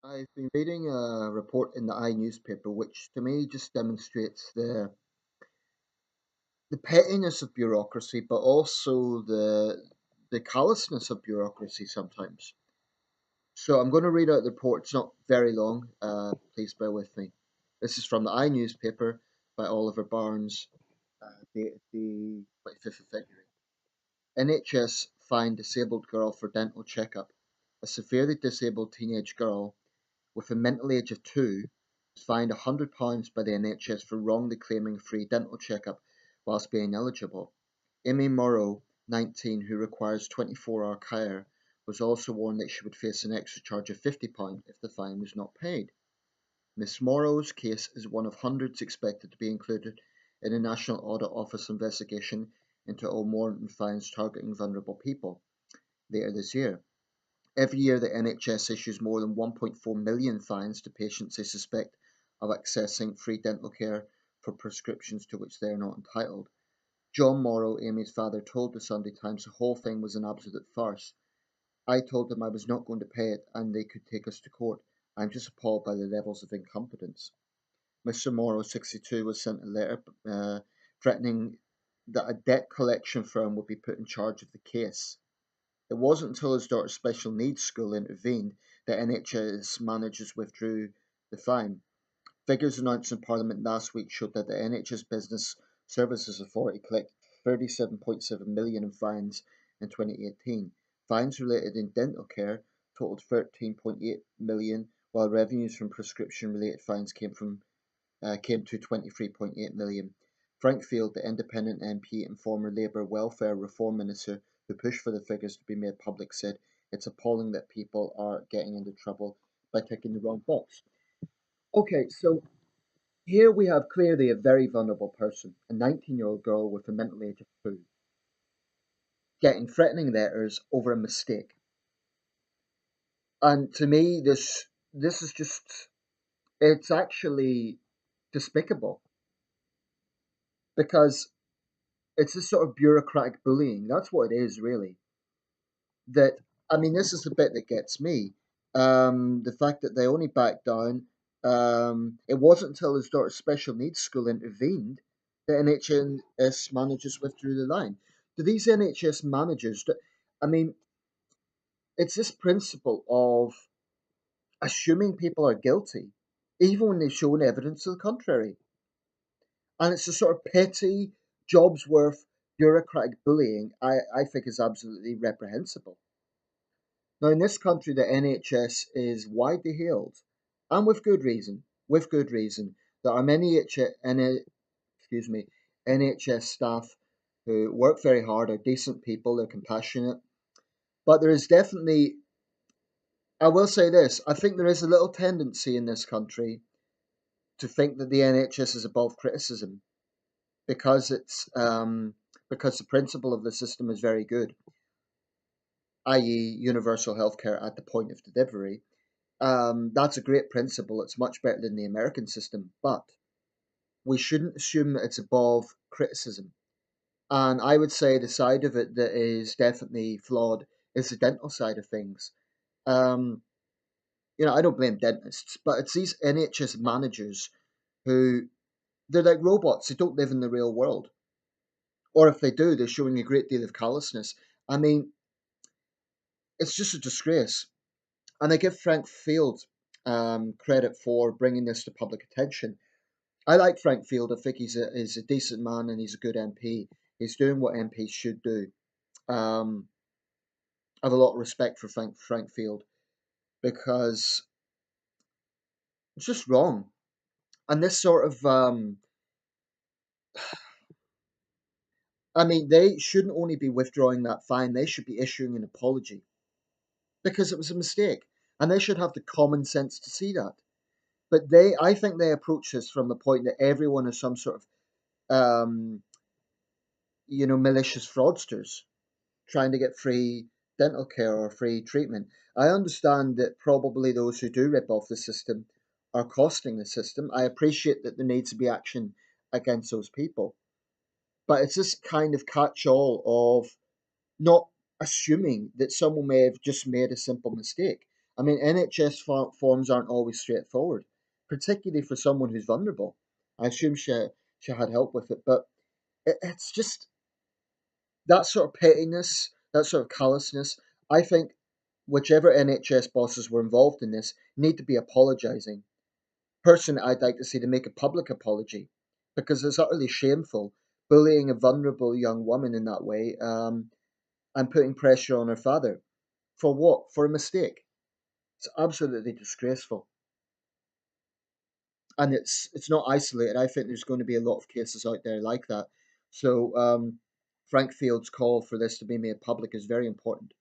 I've been reading a report in the newspaper, which to me just demonstrates the pettiness of bureaucracy, but also the callousness of bureaucracy sometimes. So I'm going to read out the report. It's not very long. Please bear with me. This is from the newspaper by Oliver Barnes, dated the 25th of February. NHS fined disabled girl for dental checkup. A severely disabled teenage girl with a mental age of 2 was fined £100 by the NHS for wrongly claiming a free dental checkup whilst being eligible. Amy Morrow, 19, who requires 24-hour care, was also warned that she would face an extra charge of £50 if the fine was not paid. Miss Morrow's case is one of hundreds expected to be included in a National Audit Office investigation into all warrant fines targeting vulnerable people later this year. Every year, the NHS issues more than 1.4 million fines to patients they suspect of accessing free dental care for prescriptions to which they are not entitled. John Morrow, Amy's father, told the Sunday Times the whole thing was an absolute farce. I told them I was not going to pay it and they could take us to court. I'm just appalled by the levels of incompetence. Mr. Morrow, 62, was sent a letter threatening that a debt collection firm would be put in charge of the case. It wasn't until his daughter's special needs school intervened that NHS managers withdrew the fine. Figures announced in Parliament last week showed that the NHS Business Services Authority collected 37.7 million in fines in 2018. Fines related in dental care totaled 13.8 million, while revenues from prescription-related fines came to 23.8 million. Frank Field, the independent MP and former Labour Welfare Reform Minister who pushed for the figures to be made public, said it's appalling that people are getting into trouble by ticking the wrong box. Okay, so here we have clearly a very vulnerable person, a 19-year-old girl with a mental age of 2, getting threatening letters over a mistake. And to me, this is just, it's actually despicable because it's this sort of bureaucratic bullying. That's what it is, really. That I mean, this is the bit that gets me. The fact that they only backed down. It wasn't until his daughter's special needs school intervened that NHS managers withdrew the line. Do these NHS managers? I mean, it's this principle of assuming people are guilty, even when they've shown evidence to the contrary. And it's a sort of petty, jobs worth bureaucratic bullying I think is absolutely reprehensible. Now, in this country, the NHS is widely hailed, and with good reason. With good reason, there are many excuse me, NHS staff who work very hard, are decent people, they're compassionate. But there is definitely, I will say this, I think there is a little tendency in this country to think that the NHS is above criticism because because the principle of the system is very good, i.e., universal healthcare at the point of delivery. That's a great principle. It's much better than the American system, but we shouldn't assume that it's above criticism. And I would say the side of it that is definitely flawed is the dental side of things. Um, I don't blame dentists, but it's these NHS managers who they're like robots. They don't live in the real world, or if they do, they're showing a great deal of callousness. I mean, it's just a disgrace. And I give Frank Field credit for bringing this to public attention. I like Frank Field. I think he's a decent man and he's a good MP. He's doing what MPs should do. Um, I have a lot of respect for Frank Field because it's just wrong. And this sort of, I mean, they shouldn't only be withdrawing that fine, they should be issuing an apology because it was a mistake. And they should have the common sense to see that. But I think they approach this from the point that everyone is some sort of, malicious fraudsters trying to get free dental care or free treatment. I understand that probably those who do rip off the system are costing the system. I appreciate that there needs to be action against those people. But it's this kind of catch all of not assuming that someone may have just made a simple mistake. I mean, NHS forms aren't always straightforward, particularly for someone who's vulnerable. I assume she had help with it, but it's just that sort of pettiness, that sort of callousness. I think whichever NHS bosses were involved in this need to be apologising. Personally, I'd like to see them make a public apology because it's utterly shameful bullying a vulnerable young woman in that way, and putting pressure on her father. For what? For a mistake. It's absolutely disgraceful. And it's not isolated. I think there's going to be a lot of cases out there like that. So Frank Field's call for this to be made public is very important.